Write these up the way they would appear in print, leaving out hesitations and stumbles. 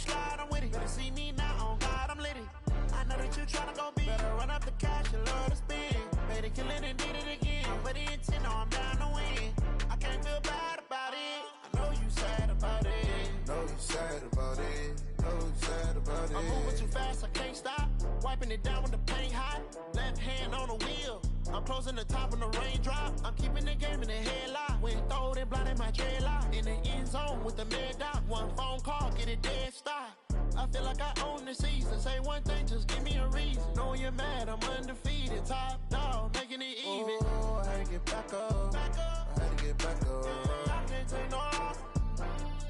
slide, I'm with it. Better see me now, on God, I'm litty. I know that you tryna go big. Better run up the cash, you love to spend. Made it, kill it, and did it again. But the intent, no, I'm down to win. I can't feel bad about it. I know you sad about it. Know you sad about it. Know you sad about it. I'm moving too fast, I can't stop. Wiping it down with the paint hot. Left hand on the wheel. I'm closing the top when the raindrop. I'm keeping the game in the headlock. When throwed and blinded my dreadlock. In the end zone with the mad dot. One phone call, get it dead stop. I feel like I own the season. Say one thing, just give me a reason. Knowing you're mad, I'm undefeated. Top dog, making it even. Oh, I had to get back up. I had to get back up. I can't take no off.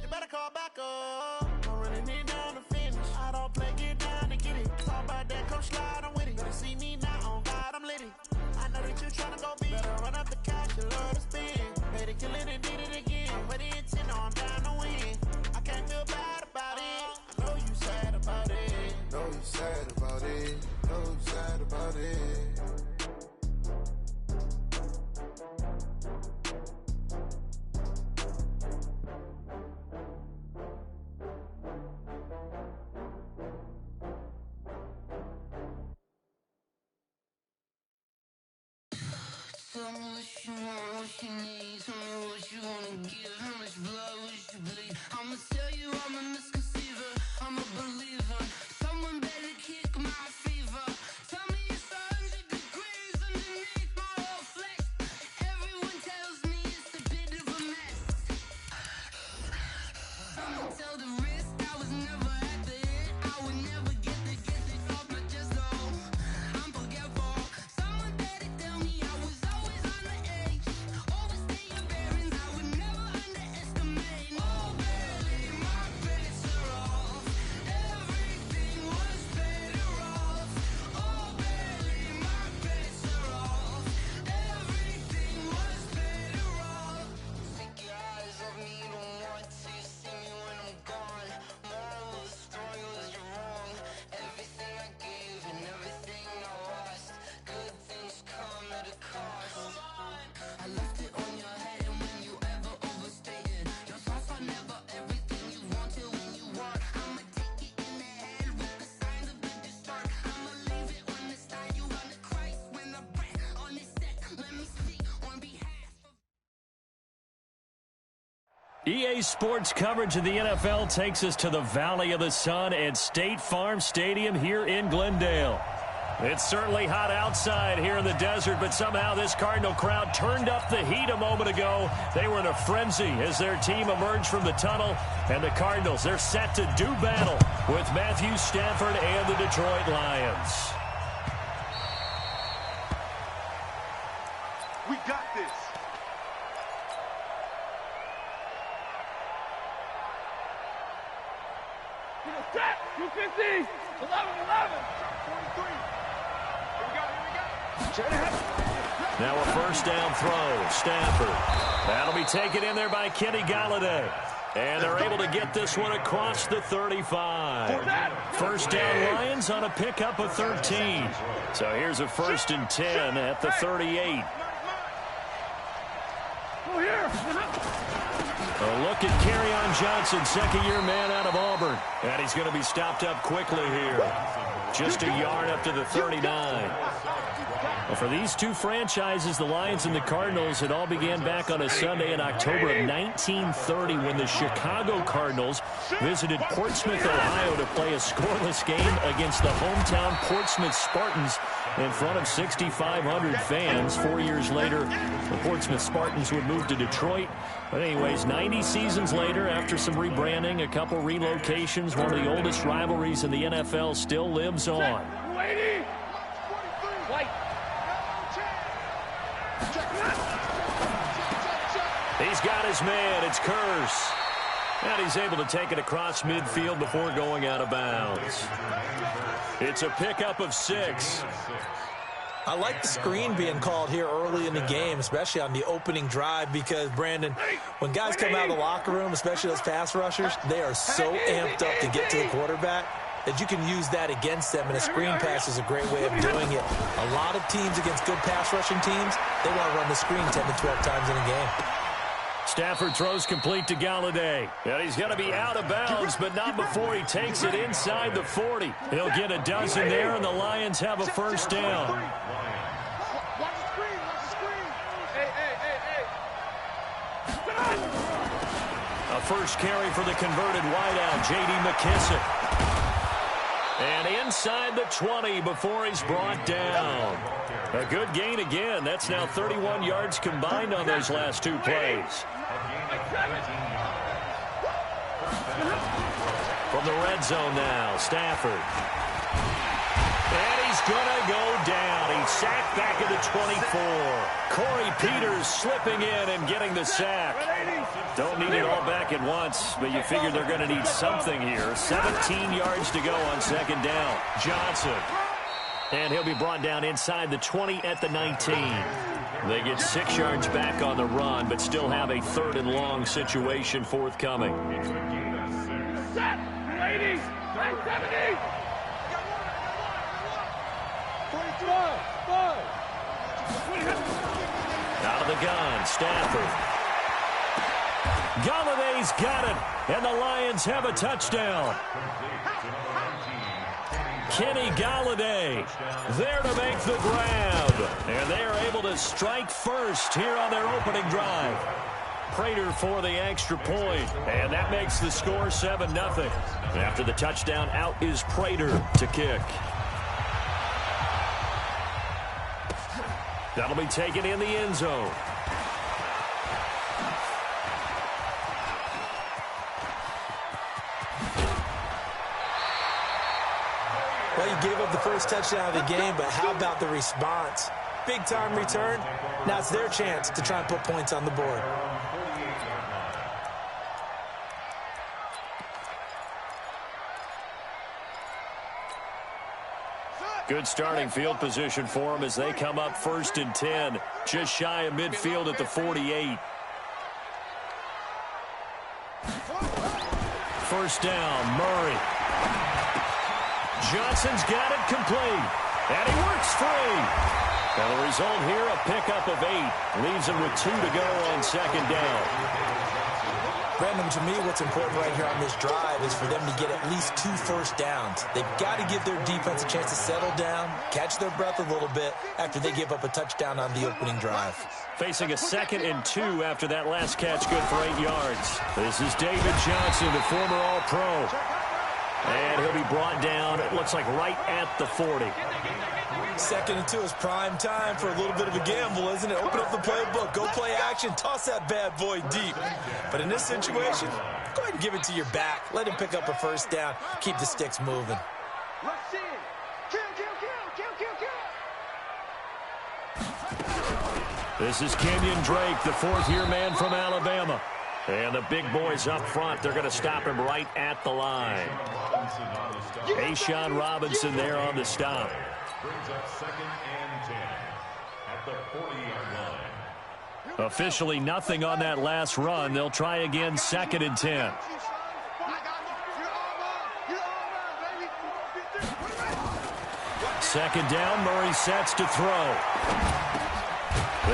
You better call back up. I'm running it down to finish. I don't play, get down to get it. Talk about that, come slide, I'm with it. Better see me now, on God, I'm litty. I know that you tryna go big. Better run up the cash, you love to spend. Made it, kill it, and did it again. But the intent, no, I'm down to win. I can't feel bad about it. I know you sad about it. Know you sad about it. Know you sad about it. Tell me what you want, what you need. Tell me what you wanna give. How much blood would you bleed? I'ma tell you I'm a misconceiver. I'm a believer. Someone better kick my fever. Tell me it's 100 degrees underneath my whole flesh. Everyone tells me it's a bit of a mess. I'ma tell the risk I was never at the end. I would never get it off my chest though. I'm forgetful. Someone better tell me I was always on the edge. Overstay your bearings, I would never underestimate. Oh barely, my bets are off. Everything was better off. Oh barely, my bets are off. Everything was better off. Take your eyes off me, don't want to see me when I'm gone. Moral of the story was you're wrong. Everything I gave and everything I lost. Good things come at a cost. I left it on your head, and when you ever overstated, your thoughts are never everything you wanted when you want. I'ma take it in the head with the signs of the distort. I'ma leave it on the side. You run the Christ when the breath on this set. Let me speak on behalf of. EA Sports coverage of the NFL takes us to the Valley of the Sun at State Farm Stadium here in Glendale. It's certainly hot outside here in the desert, but somehow this Cardinal crowd turned up the heat a moment ago. They were in a frenzy as their team emerged from the tunnel, and the Cardinals, they're set to do battle with Matthew Stafford and the Detroit Lions. We got this. Set, 250, 11. 43. Here we go. Now a first down throw. Stafford. That'll be taken in there by Kenny Galladay. And they're able to get this one across the 35. First down Lions on a pickup of 13. So here's a 1st and 10 at the 38. A look at Kerryon Johnson, second-year man out of Auburn. And he's going to be stopped up quickly here. Just a yard up to the 39. Well, for these two franchises, the Lions and the Cardinals, it all began back on a Sunday in October of 1930 when the Chicago Cardinals visited Portsmouth, Ohio to play a scoreless game against the hometown Portsmouth Spartans in front of 6,500 fans. 4 years later, the Portsmouth Spartans would move to Detroit. But anyways, 90 seasons later, after some rebranding, a couple relocations, one of the oldest rivalries in the NFL still lives on. He's got his man. It's Curse. And he's able to take it across midfield before going out of bounds. It's a pickup of 6. I like the screen being called here early in the game, especially on the opening drive, because, Brandon, when guys come out of the locker room, especially those pass rushers, they are so amped up to get to the quarterback that you can use that against them, and a screen pass is a great way of doing it. A lot of teams against good pass rushing teams, they want to run the screen 10 to 12 times in a game. Stafford throws complete to Galladay. And he's going to be out of bounds, but not before he takes it inside the 40. He'll get a dozen there, and the Lions have a first down. Watch the screen. Watch the screen. Hey. A first carry for the converted wideout, J.D. McKissick. And inside the 20 before he's brought down. A good gain again. That's now 31 yards combined on those last two plays. From the red zone now, Stafford. And he's going to go down. He's sacked back at the 24. Corey Peters slipping in and getting the sack. Don't need it all back at once, but you figure they're going to need something here. 17 yards to go on second down. Johnson. And he'll be brought down inside the 20 at the 19. They get 6 yards back on the run, but still have a third and long situation forthcoming. Set, ladies, 970. Out of the gun, Stafford. Galladay's got it, and the Lions have a touchdown. Kenny Galladay there to make the grab. And they are able to strike first here on their opening drive. Prater for the extra point, and that makes the score 7-0. After the touchdown, out is Prater to kick. That'll be taken in the end zone. Well, you gave up the first touchdown of the game, but how about the response? Big-time return. Now it's their chance to try and put points on the board. Good starting field position for them as they come up 1st and 10. Just shy of midfield at the 48. First down, Murray. Johnson's got it complete. And he works free. And the result here, a pickup of 8. Leaves him with 2 to go on second down. Brandon, to me, what's important right here on this drive is for them to get at least 2 first downs. They've got to give their defense a chance to settle down, catch their breath a little bit after they give up a touchdown on the opening drive. Facing a 2nd and 2 after that last catch, good for 8 yards. This is David Johnson, the former All-Pro. And he'll be brought down, it looks like right at the 40. 2nd and 2 is prime time for a little bit of a gamble, isn't it? Open up the playbook, go play action, toss that bad boy deep. But in this situation, go ahead and give it to your back. Let him pick up a first down. Keep the sticks moving. Rush in. Kill. This is Kenyon Drake, the 4th-year man from Alabama. And the big boys up front, they're going to stop him right at the line. Ashawn Robinson there on the stop. Brings up 2nd and 10 at the 40-yard line. Officially nothing on that last run. They'll try again 2nd and 10. Second down, Murray sets to throw.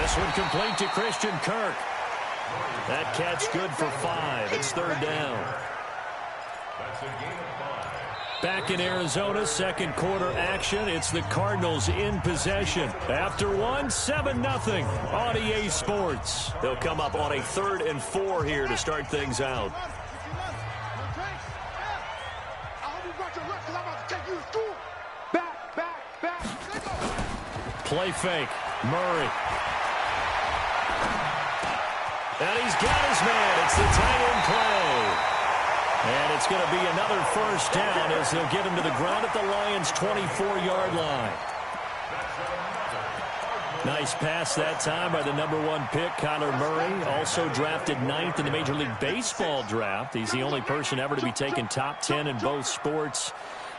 This one complete to Christian Kirk. That catch good for 5. It's 3rd down. That's a gain of 5. Back in Arizona, 2nd quarter action. It's the Cardinals in possession. After 7-0 on EA Sports. They'll come up on a 3rd and 4 here to start things out. Play fake. Murray. And he's got his man. It's the tight end play. And it's going to be another first down as they'll get him to the ground at the Lions' 24-yard line. Nice pass that time by the #1 pick, Kyler Murray. Also drafted 9th in the Major League Baseball draft. He's the only person ever to be taken top 10 in both sports.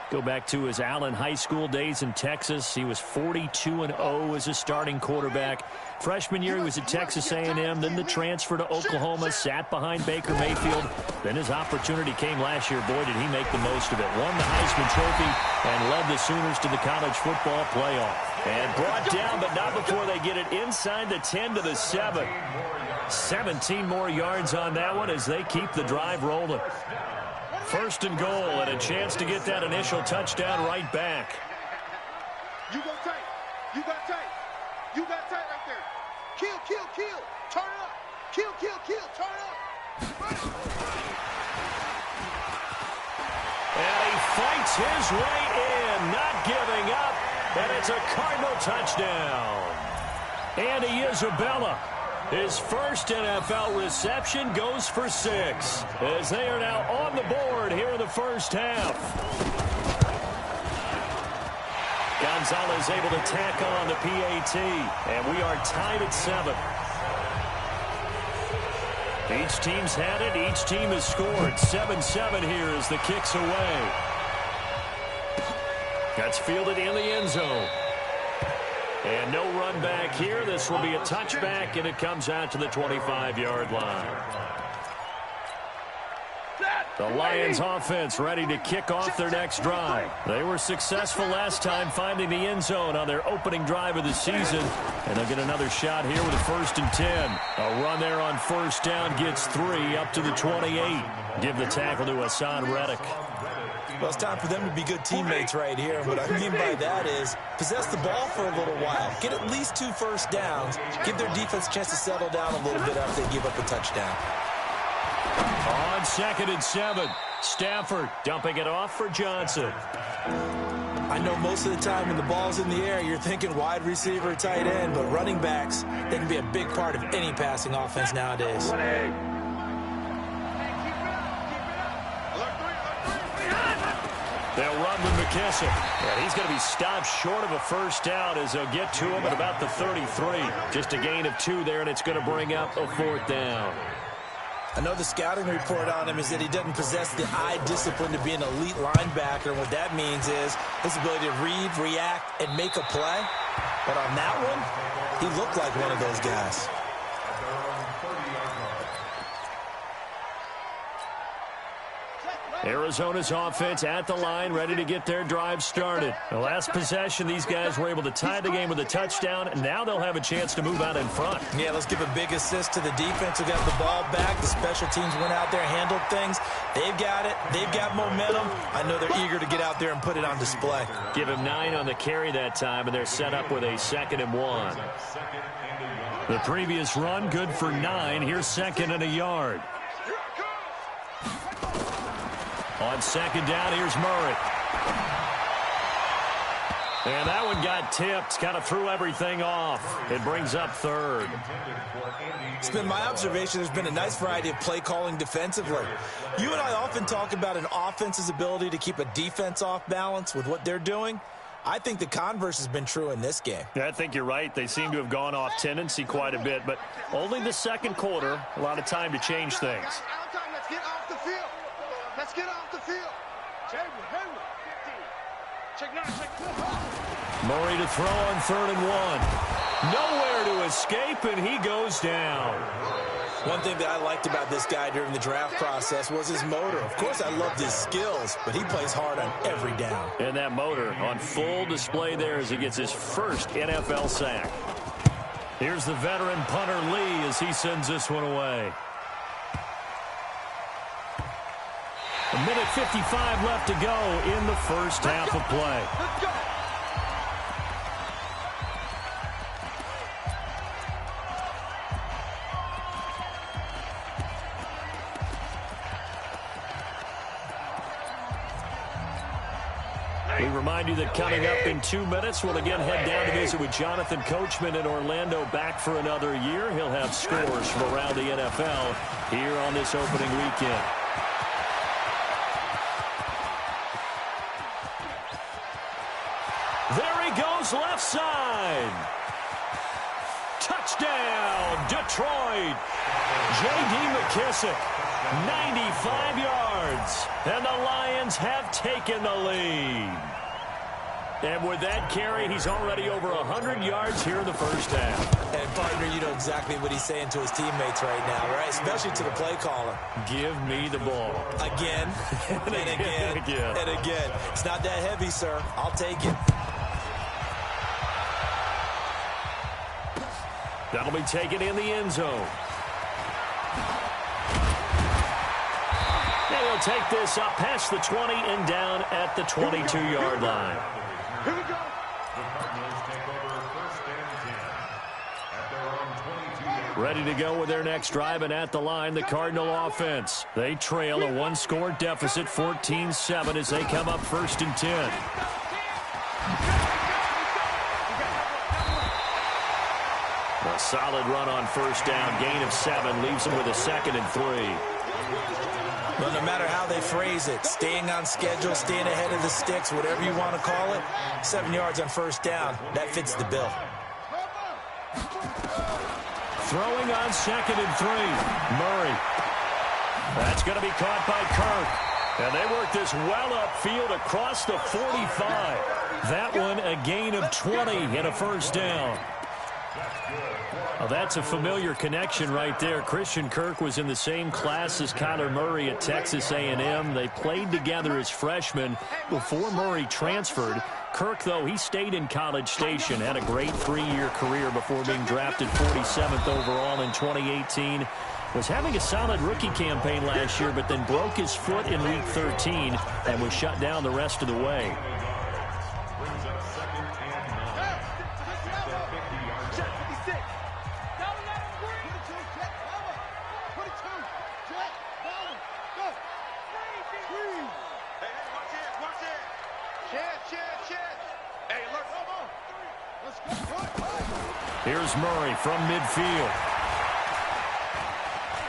Go back to his Allen High School days in Texas. He was 42-0 as a starting quarterback. Freshman year, he was at Texas A&M. Then the transfer to Oklahoma, sat behind Baker Mayfield. Then his opportunity came last year. Boy, did he make the most of it. Won the Heisman Trophy and led the Sooners to the college football playoff. And brought down, but not before they get it inside the 10 to the 7. 17 more yards on that one as they keep the drive rolling. First and goal, and a chance to get that initial touchdown right back. You go tight. You got tight. You got tight right there. Kill, kill, kill. Turn it up. Kill, kill, kill. Turn it up. And he fights his way in, not giving up. And it's a Cardinal touchdown. Andy Isabella, his first NFL reception, goes for 6 as they are now on the board here in the first half. Gonzalez able to tack on the PAT, and we are tied at 7. Each team's had it. Each team has scored. 7-7 here as the kick's away. That's fielded in the end zone. And no run back here. This will be a touchback, and it comes out to the 25-yard line. The Lions offense ready to kick off their next drive. They were successful last time finding the end zone on their opening drive of the season. And they'll get another shot here with a 1st and 10. A run there on first down gets 3 up to the 28. Give the tackle to Hassan Reddick. Well, it's time for them to be good teammates right here. What I mean by that is possess the ball for a little while. Get at least 2 first downs. Give their defense a chance to settle down a little bit after they give up a touchdown. On 2nd and 7, Stafford dumping it off for Johnson. I know most of the time when the ball's in the air, you're thinking wide receiver, tight end, but running backs, they can be a big part of any passing offense nowadays. They'll run with McKissick. And he's going to be stopped short of a first down as they'll get to him at about the 33. Just a gain of 2 there, and it's going to bring up a 4th down. I know the scouting report on him is that he doesn't possess the eye discipline to be an elite linebacker. And what that means is his ability to read, react, and make a play. But on that one, he looked like one of those guys. Arizona's offense at the line, ready to get their drive started. The last possession, these guys were able to tie the game with a touchdown, and now they'll have a chance to move out in front. Yeah, let's give a big assist to the defense who got the ball back. The special teams went out there, handled things. They've got it. They've got momentum. I know they're eager to get out there and put it on display. Give him 9 on the carry that time, and they're set up with a 2nd and 1. The previous run, good for 9. Here's 2nd and a yard. On 2nd down, here's Murray. And that one got tipped, kind of threw everything off. It brings up 3rd. It's been my observation there's been a nice variety of play calling defensively. You and I often talk about an offense's ability to keep a defense off balance with what they're doing. I think the converse has been true in this game. Yeah, I think you're right. They seem to have gone off tendency quite a bit, but only the 2nd quarter, a lot of time to change things. Let's get off the field. Let's get off the field. Check 9, check 4. Murray to throw on 3rd and 1. Nowhere to escape, and he goes down. One thing that I liked about this guy during the draft process was his motor. Of course, I loved his skills, but he plays hard on every down. And that motor on full display there as he gets his first NFL sack. Here's the veteran punter Lee as he sends this one away. A minute 55 left to go in the first half of play. Let's go. We remind you that coming up in 2 minutes, we'll again head down to visit with Jonathan Coachman in Orlando, back for another year. He'll have scores from around the NFL here on this opening weekend. There he goes, left side. Touchdown, Detroit. J.D. McKissick, 95 yards. And the Lions have taken the lead. And with that carry, he's already over 100 yards here in the first half. And, partner, you know exactly what he's saying to his teammates right now, right? Especially to the play caller. Give me the ball. Again, and again, and again. It's not that heavy, sir. I'll take it. That'll be taken in the end zone. And he'll take this up past the 20 and down at the 22-yard line. Here we go. The Cardinals take over 1st and 10 at their own 22-yard line. Ready to go with their next drive, and at the line, the Cardinal offense. They trail a one-score deficit, 14-7, as they come up 1st and 10. A solid run on 1st down, gain of 7, leaves them with a 2nd and 3. Well, no matter how they phrase it, staying on schedule, staying ahead of the sticks, whatever you want to call it, 7 yards on 1st down, that fits the bill. Throwing on 2nd and 3, Murray. That's going to be caught by Kirk. And they work this well upfield across the 45. That one a gain of 20 and a 1st down. Well, that's a familiar connection right there. Christian Kirk was in the same class as Kyler Murray at Texas A&M. They played together as freshmen before Murray transferred. Kirk, though, he stayed in College Station, had a great 3-year career before being drafted 47th overall in 2018. Was having a solid rookie campaign last year, but then broke his foot in Week 13 and was shut down the rest of the way. Brings up 2nd and 9 at the 50-yard line. Here's Murray from midfield.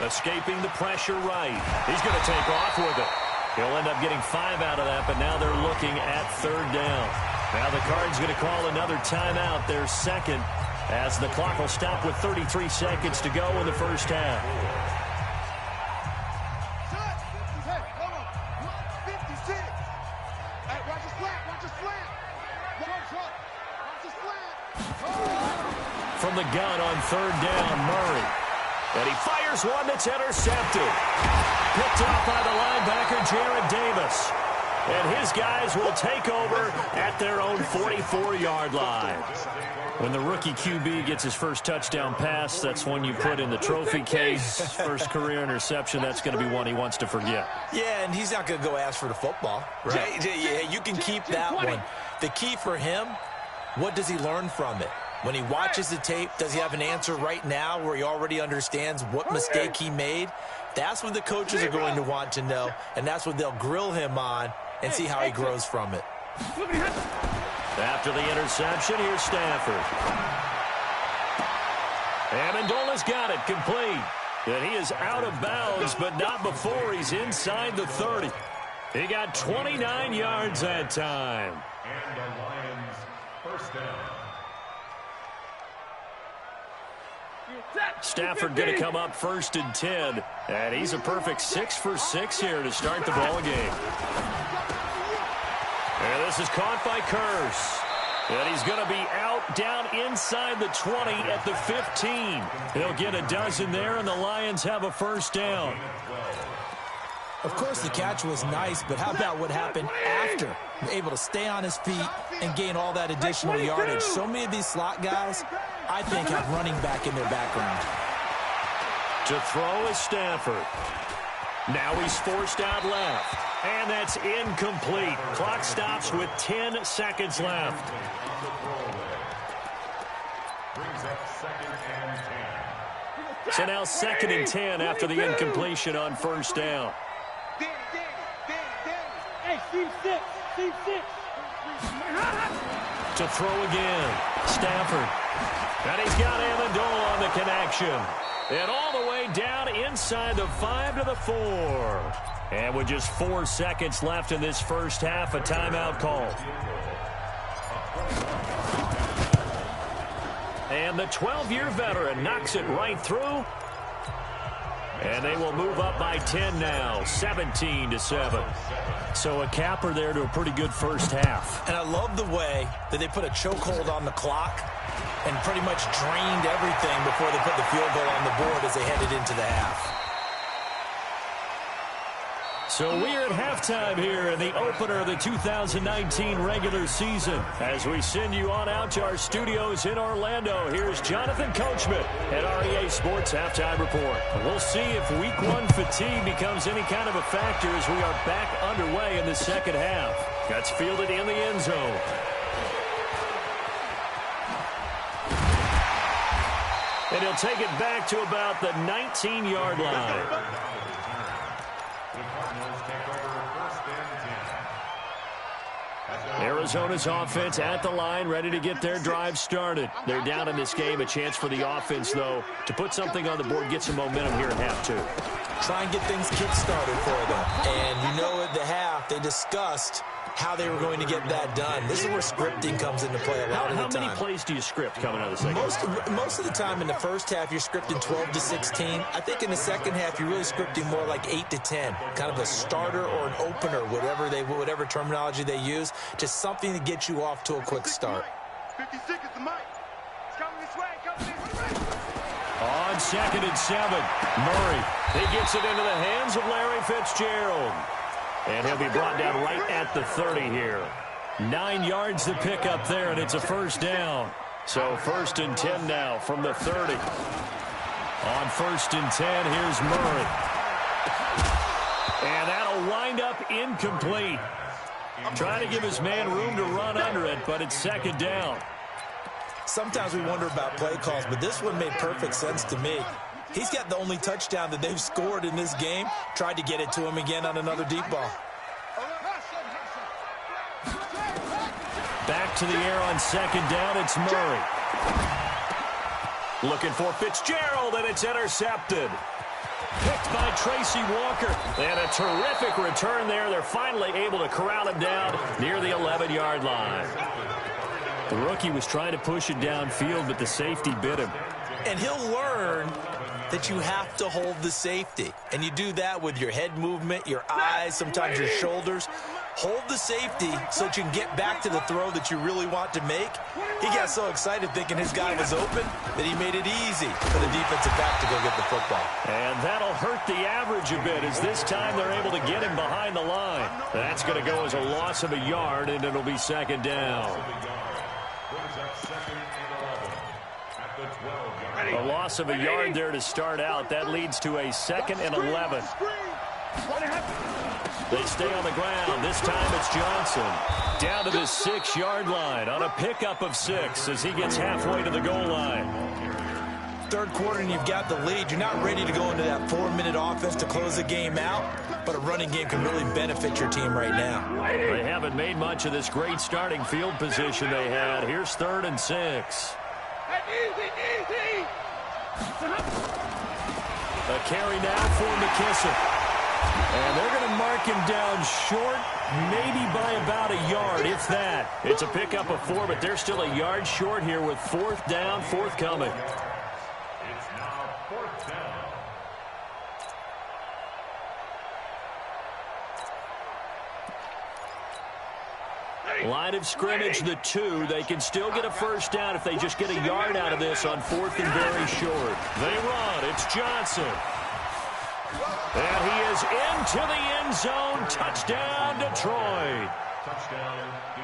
Escaping the pressure right. He's going to take off with it. He'll end up getting 5 out of that, but now they're looking at 3rd down. Now the Cards going to call another timeout, their 2nd, as the clock will stop with 33 seconds to go in the 1st half. From the gun on 3rd down, Murray. And he fires one that's intercepted. Picked off by the linebacker, Jared Davis. And his guys will take over at their own 44-yard line. When the rookie QB gets his first touchdown pass, that's one you put in the trophy case. First career interception, that's going to be one he wants to forget. Yeah, and he's not going to go ask for the football. Right? Yeah, you can keep that one. The key for him, what does he learn from it? When he watches the tape, does he have an answer right now where he already understands what mistake he made? That's what the coaches are going to want to know, and that's what they'll grill him on and see how he grows from it. After the interception, here's Stafford. Amendola's got it, complete. And he is out of bounds, but not before he's inside the 30. He got 29 yards that time. And the Lions 1st down. Stafford going to come up 1st and 10. And he's a perfect 6 for 6 here to start the ball game. And this is caught by Curse. And he's going to be out down inside the 20 at the 15. He'll get a dozen there, and the Lions have a 1st down. Of course, the catch was nice, but how about what happened after? Able to stay on his feet and gain all that additional yardage. So many of these slot guys, I think, have running back in their background. To throw is Stafford. Now he's forced out left. And that's incomplete. Clock stops with 10 seconds left. Brings up 2nd and 10. So now 2nd and 10 after the incompletion on 1st down. Hey, C6. To throw again. Stafford. And he's got Amendola on the connection. And all the way down inside the 5 to the 4. And with just 4 seconds left in this 1st half, a timeout call. And the 12-year veteran knocks it right through. And they will move up by 10 now, 17-7. So a capper there to a pretty good 1st half. And I love the way that they put a chokehold on the clock and pretty much drained everything before they put the field goal on the board as they headed into the half. So we are at halftime here in the opener of the 2019 regular season. As we send you on out to our studios in Orlando, here's Jonathan Coachman at REA Sports Halftime Report. And we'll see if Week 1 fatigue becomes any kind of a factor as we are back underway in the second half. That's fielded in the end zone. And he'll take it back to about the 19-yard line. Arizona's offense at the line, ready to get their drive started. They're down in this game. A chance for the offense, though, to put something on the board, get some momentum here at half two. Try and get things kick-started for them. And you know at the half, they discussed how they were going to get that done. This is where scripting comes into play a lot of the time. How many plays do you script coming out of the second half? Most of the time in the first half, you're scripting 12 to 16. I think in the second half, you're really scripting more like 8 to 10. Kind of a starter or an opener, whatever terminology they use. Just something to get you off to a quick start. 56 is the mic. It's coming this way. On 2nd and 7, Murray. He gets it into the hands of Larry Fitzgerald. And he'll be brought down right at the 30 here. 9 yards to pick up there, and it's a first down. So 1st and 10 now from the 30. On 1st and 10, here's Murray. And that'll wind up incomplete. Trying to give his man room to run under it, but it's 2nd down. Sometimes we wonder about play calls, but this one made perfect sense to me. He's got the only touchdown that they've scored in this game. Tried to get it to him again on another deep ball. Back to the air on 2nd down, it's Murray. Looking for Fitzgerald, and it's intercepted. Picked by Tracy Walker. And a terrific return there. They're finally able to corral him down near the 11-yard line. The rookie was trying to push it downfield, but the safety bit him. And he'll learn that you have to hold the safety. And you do that with your head movement, your eyes, sometimes your shoulders. Hold the safety so that you can get back to the throw that you really want to make. He got so excited thinking his guy was open that he made it easy for the defensive back to go get the football. And that'll hurt the average a bit as this time they're able to get him behind the line. That's going to go as a loss of a yard, and it'll be 2nd down. A loss of a yard there to start out. That leads to a 2nd and 11. They stay on the ground. This time it's Johnson. Down to the 6-yard line on a pickup of 6 as he gets halfway to the goal line. Third quarter and you've got the lead. You're not ready to go into that 4-minute offense to close the game out, but a running game can really benefit your team right now. They haven't made much of this great starting field position they had. Here's 3rd and 6. Easy. A carry now for McKissick. And they're going to mark him down short, maybe by about a yard, if that. It's a pickup of 4, but they're still a yard short here with 4th down, forthcoming. It's now 4th down. Line of scrimmage, the 2. They can still get a first down if they just get a yard out of this on 4th and very short. They run. It's Johnson. And he is into the end zone. Touchdown, Detroit.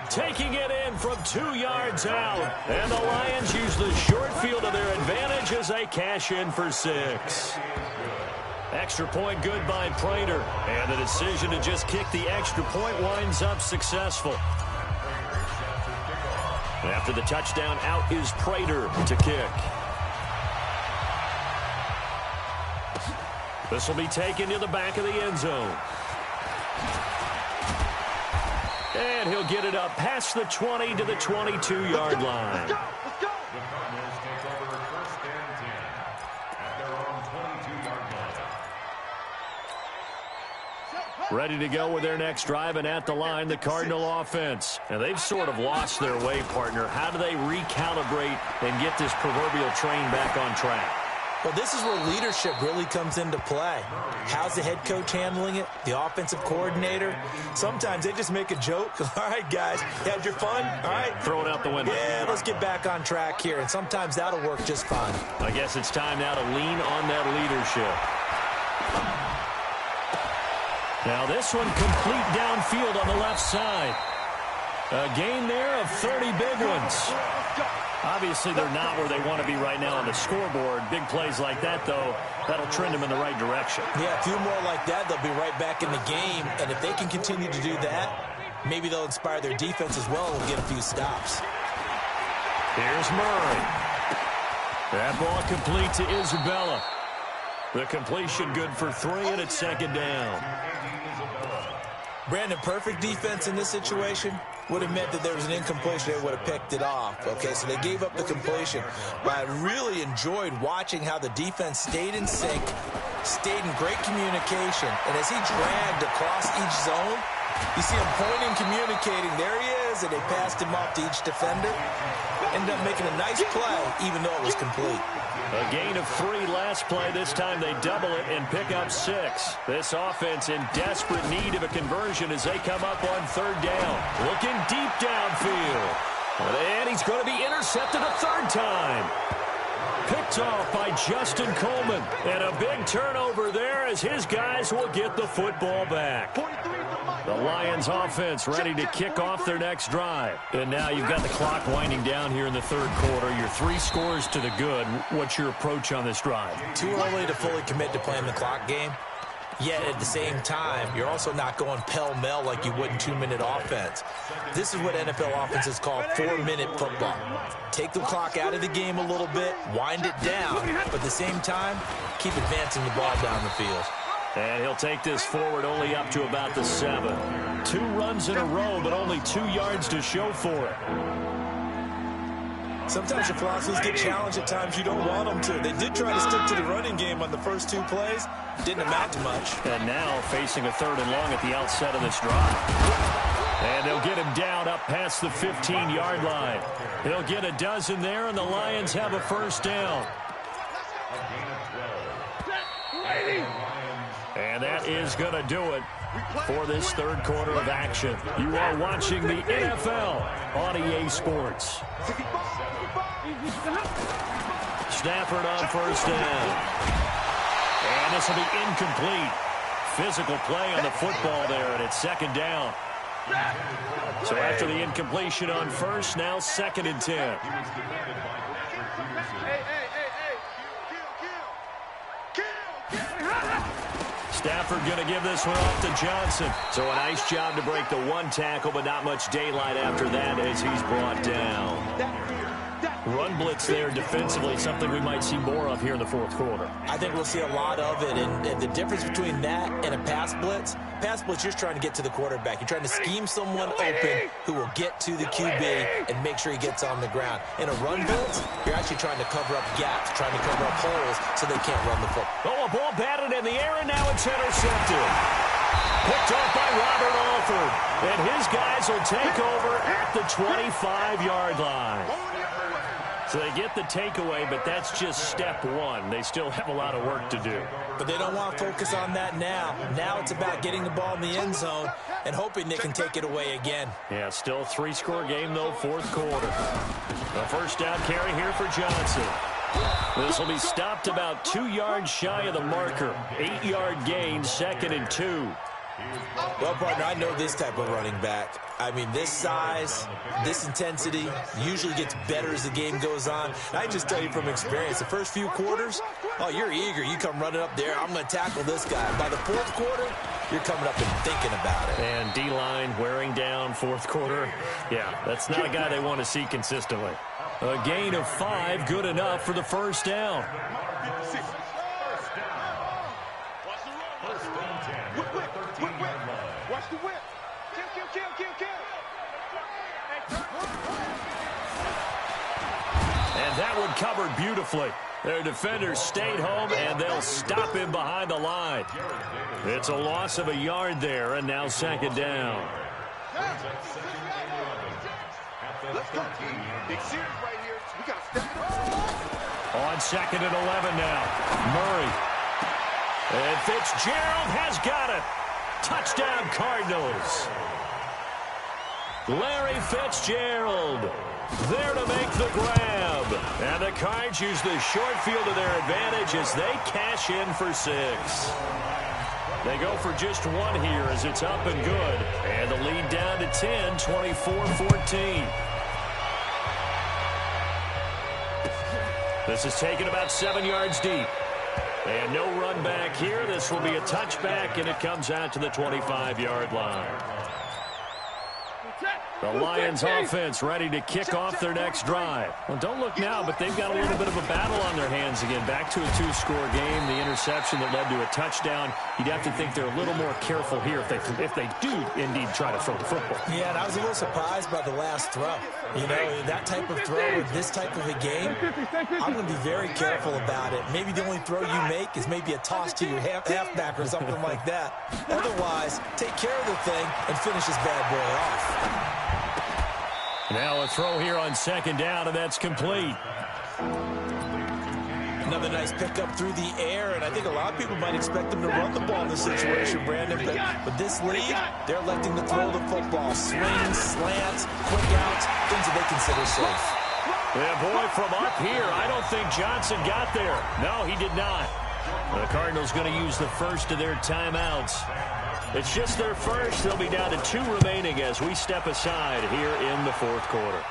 Taking it in from 2 yards out. And the Lions use the short field to their advantage as they cash in for 6. Extra point good by Prater. And the decision to just kick the extra point winds up successful. After the touchdown, out is Prater to kick. This will be taken to the back of the end zone. And he'll get it up past the 20 to the 22-yard line. Let's go. The Cardinals take over 1st and 10 at their own 22-yard line. Ready to go with their next drive, and at the line, the Cardinal offense. And they've sort of lost their way, partner. How do they recalibrate and get this proverbial train back on track? Well, this is where leadership really comes into play. How's the head coach handling it? The offensive coordinator? Sometimes they just make a joke. All right, guys, you had your fun? All right. Throw it out the window. Yeah, let's get back on track here. And sometimes that'll work just fine. I guess it's time now to lean on that leadership. Now this one complete downfield on the left side. A gain there of 30 big ones. Obviously, they're not where they want to be right now on the scoreboard. Big plays like that, though, that'll trend them in the right direction. Yeah, a few more like that, they'll be right back in the game. And if they can continue to do that, maybe they'll inspire their defense as well and get a few stops. Here's Murray. That ball complete to Isabella. The completion good for 3, and it's second down. Brandon, perfect defense in this situation would have meant that there was an incompletion. They would have picked it off. Okay, so they gave up the completion. But I really enjoyed watching how the defense stayed in sync, stayed in great communication. And as he dragged across each zone, you see him pointing, communicating. There he is, and they passed him off to each defender. Ended up making a nice play, even though it was complete. A gain of 3 last play. This time they double it and pick up 6. This offense in desperate need of a conversion as they come up on third down. Looking deep downfield. And he's going to be intercepted a third time. Picked off by Justin Coleman. And a big turnover there as his guys will get the football back. The Lions offense ready to kick off their next drive. And now you've got the clock winding down here in the third quarter. Your 3 scores to the good. What's your approach on this drive? Too early to fully commit to playing the clock game. Yet at the same time, you're also not going pell-mell like you would in 2-minute offense. This is what NFL offenses call 4-minute football. Take the clock out of the game a little bit, wind it down, but at the same time, keep advancing the ball down the field. And he'll take this forward only up to about the 7. 2 runs in a row, but only 2 yards to show for it. Sometimes your philosophies get challenged at times you don't want them to. They did try to stick to the running game on the first 2 plays. Didn't amount to much. And now facing a 3rd and long at the outset of this drive. And they'll get him down up past the 15-yard line. He'll get a dozen there, and the Lions have a first down. And that is going to do it for this third quarter of action. You are watching the NFL on EA Sports. Stafford on first down. And this will be incomplete. Physical play on the football there, and it's second down. So after the incompletion on first, now 2nd and 10. Stafford going to give this one off to Johnson. So a nice job to break the 1 tackle, but not much daylight after that as he's brought down. Run blitz there defensively, something we might see more of here in the fourth quarter. I think we'll see a lot of it, and the difference between that and a pass blitz, you're just trying to get to the quarterback. You're trying to scheme someone open who will get to the QB and make sure he gets on the ground. In a run blitz, you're actually trying to cover up gaps, trying to cover up holes so they can't run the football. Oh, a ball batted in the air, and now it's intercepted. Picked off by Robert Alford, and his guys will take over at the 25-yard line. So they get the takeaway, but that's just step 1. They still have a lot of work to do. But they don't want to focus on that now. Now it's about getting the ball in the end zone and hoping they can take it away again. Yeah, still a 3-score game, though, fourth quarter. A first down carry here for Johnson. This will be stopped about 2 yards shy of the marker. 8-yard gain, 2nd and 2. Well, partner, I know this type of running back. I mean, this size, this intensity usually gets better as the game goes on. And I just tell you from experience, the first few quarters, oh, you're eager. You come running up there, I'm going to tackle this guy. By the fourth quarter, you're coming up and thinking about it. And D-line wearing down fourth quarter. Yeah, that's not a guy they want to see consistently. A gain of 5, good enough for the first down. Watch the whip. Kill. And that one covered beautifully. Their defenders stayed home, and they'll stop him behind the line. It's a loss of a yard there, and now 2nd down. Let's go, team. Big series right here. We got to step it up. On 2nd and 11 now. Murray. And Fitzgerald has got it. Touchdown, Cardinals. Larry Fitzgerald there to make the grab. And the Cards use the short field to their advantage as they cash in for 6. They go for just one here as it's up and good. And the lead down to 10, 24-14. This is taken about 7 yards deep. And no run back here. This will be a touchback, and it comes out to the 25-yard line. The Lions offense ready to kick off their next drive. Well, don't look now, but they've got a little bit of a battle on their hands again. Back to a 2-score game. The interception that led to a touchdown. You'd have to think they're a little more careful here if they do indeed try to throw the football. Yeah, and I was a little surprised by the last throw. You know, that type of throw in this type of a game, I'm going to be very careful about it. Maybe the only throw you make is maybe a toss to your halfback or something like that. Otherwise, take care of the thing and finish this bad boy off. Now a throw here on second down, and that's complete. Another nice pickup through the air, and I think a lot of people might expect them to run the ball in this situation, Brandon. But with this lead, they're electing to throw the football. Swings, slants, quick outs, things that they consider safe. Yeah, boy, from up here, I don't think Johnson got there. No, he did not. The Cardinals going to use the first of their timeouts. It's just their first. They'll be down to 2 remaining as we step aside here in the fourth quarter.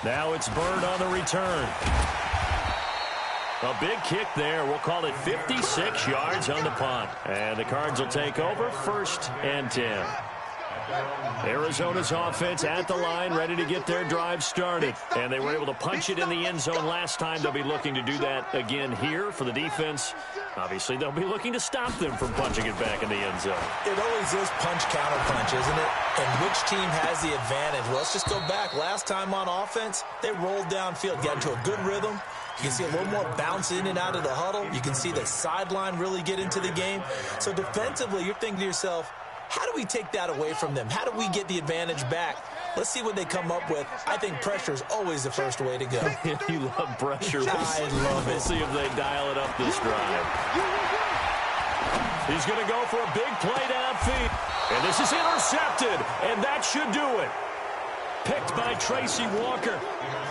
Now it's Bird on the return. A big kick there. We'll call it 56 yards on the punt. And the Cards will take over, 1st and 10. Arizona's offense at the line, ready to get their drive started. And they were able to punch it in the end zone last time. They'll be looking to do that again here for the defense. Obviously, they'll be looking to stop them from punching it back in the end zone. It always is punch-counter-punch, isn't it? And which team has the advantage? Well, let's just go back. Last time on offense, they rolled downfield, got into a good rhythm. You can see a little more bounce in and out of the huddle. You can see the sideline really get into the game. So defensively, you're thinking to yourself, how do we take that away from them? How do we get the advantage back? Let's see what they come up with. I think pressure is always the first way to go. You love pressure. I love it. We'll see if they dial it up this drive. He's going to go for a big play downfield. And this is intercepted. And that should do it. Picked by Tracy Walker.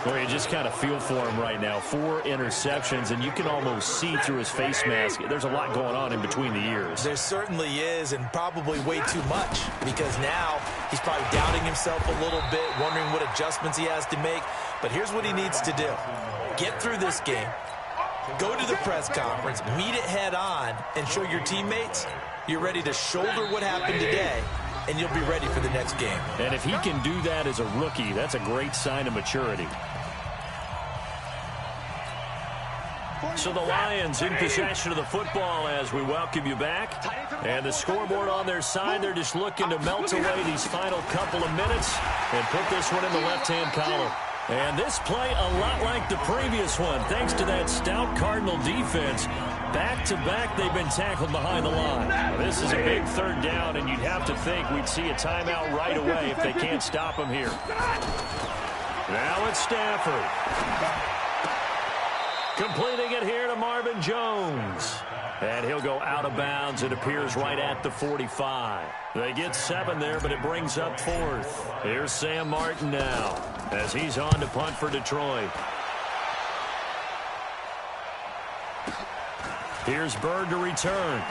Well, you just kind of feel for him right now. 4 interceptions, and you can almost see through his face mask. There's a lot going on in between the ears. There certainly is, and probably way too much, because now he's probably doubting himself a little bit, wondering what adjustments he has to make. But here's what he needs to do. Get through this game. Go to the press conference, meet it head on, and show your teammates you're ready to shoulder what happened today, and you'll be ready for the next game. And if he can do that as a rookie, that's a great sign of maturity. So the Lions in possession of the football as we welcome you back. And the scoreboard on their side, they're just looking to melt away these final couple of minutes and put this one in the left-hand column. And this play a lot like the previous one, thanks to that stout Cardinal defense. Back-to-back, they've been tackled behind the line. Now, this is a big 3rd down, and you'd have to think we'd see a timeout right away if they can't stop him here. Now it's Stafford. Completing it here to Marvin Jones. And he'll go out of bounds. It appears right at the 45. They get 7 there, but it brings up 4th. Here's Sam Martin now as he's on to punt for Detroit. Here's Bird to return.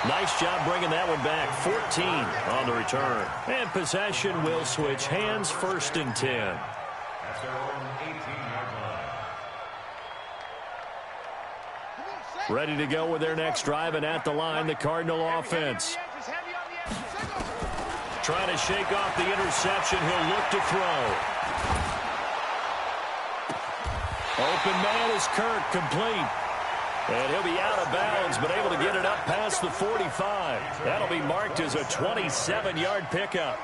Nice job bringing that one back. 14 on the return. And possession will switch hands, 1st and 10. Ready to go with their next drive, and at the line, the Cardinal offense. Trying to shake off the interception. He'll look to throw. Open man is Kirk, complete. And he'll be out of bounds, but able to get it up past the 45. That'll be marked as a 27-yard pickup.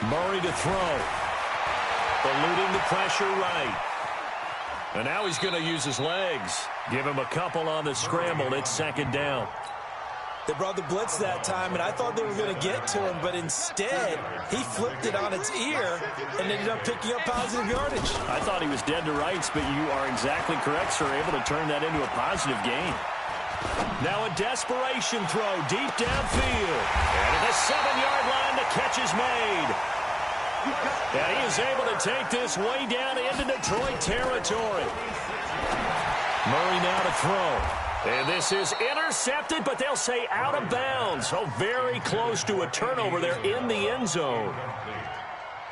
Murray to throw. Eluding the pressure right. And now he's going to use his legs. Give him a couple on the scramble. It's 2nd down. They brought the blitz that time, and I thought they were going to get to him, but instead, he flipped it on its ear and ended up picking up positive yardage. I thought he was dead to rights, but you are exactly correct, sir. Able to turn that into a positive gain. Now a desperation throw deep downfield. And at the 7-yard line, the catch is made. Yeah, he is able to take this way down into Detroit territory. Murray now to throw. And this is intercepted, but they'll say out of bounds. So very close to a turnover there in the end zone.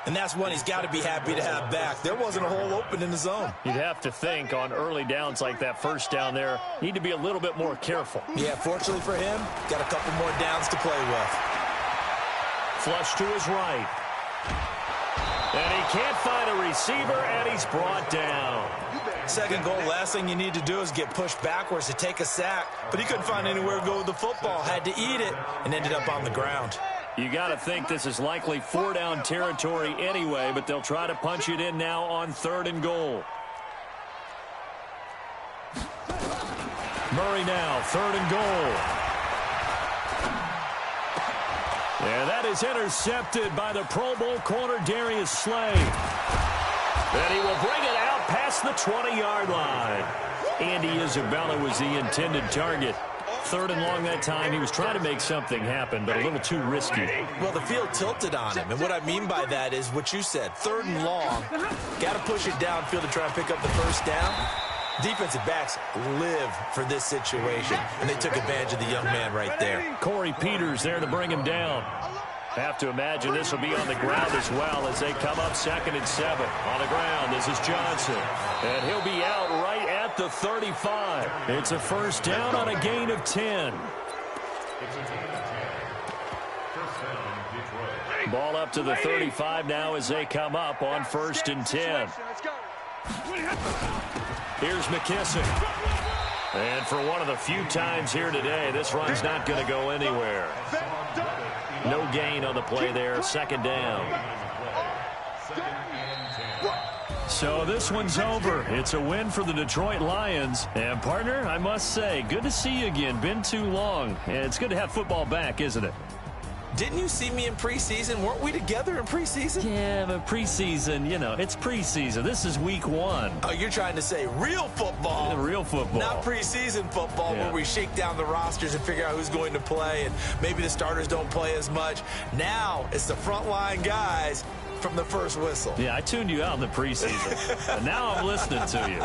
And that's one he's got to be happy to have back. There wasn't a hole open in the zone. You'd have to think on early downs like that first down there, need to be a little bit more careful. Yeah, fortunately for him, got a couple more downs to play with. Flush to his right. And he can't find a receiver, and he's brought down. Second goal, last thing you need to do is get pushed backwards to take a sack. But he couldn't find anywhere to go with the football. Had to eat it and ended up on the ground. You got to think this is likely 4-down territory anyway, but they'll try to punch it in now on 3rd and goal. Murray now, 3rd and goal. And that is intercepted by the Pro Bowl corner Darius Slay. And he will bring it out past the 20-yard line. Andy Isabella was the intended target. 3rd and long that time. He was trying to make something happen, but a little too risky. Well, the field tilted on him, and what I mean by that is what you said. 3rd and long, got to push it downfield to try and pick up the first down. Defensive backs live for this situation, and they took advantage of the young man right there. Corey Peters there to bring him down. Have to imagine this will be on the ground as well as they come up 2nd and 7. On the ground, this is Johnson. And he'll be out right at the 35. It's a first down on a gain of 10. Ball up to the 35 now as they come up on 1st and 10. Here's McKissick. And for one of the few times here today, this run's not going to go anywhere. No gain on the play there, 2nd down. So this one's over. It's a win for the Detroit Lions. And, partner, I must say, good to see you again. Been too long. It's good to have football back, isn't it? Didn't you see me in preseason? Weren't we together in preseason? Yeah, but preseason, you know, it's preseason. This is week 1. Oh, you're trying to say real football. Real football. Not preseason football where we shake down the rosters and figure out who's going to play, and maybe the starters don't play as much. Now it's the frontline guys from the first whistle. Yeah, I tuned you out in the preseason. And now I'm listening to you.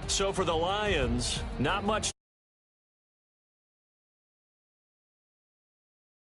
So for the Lions, not much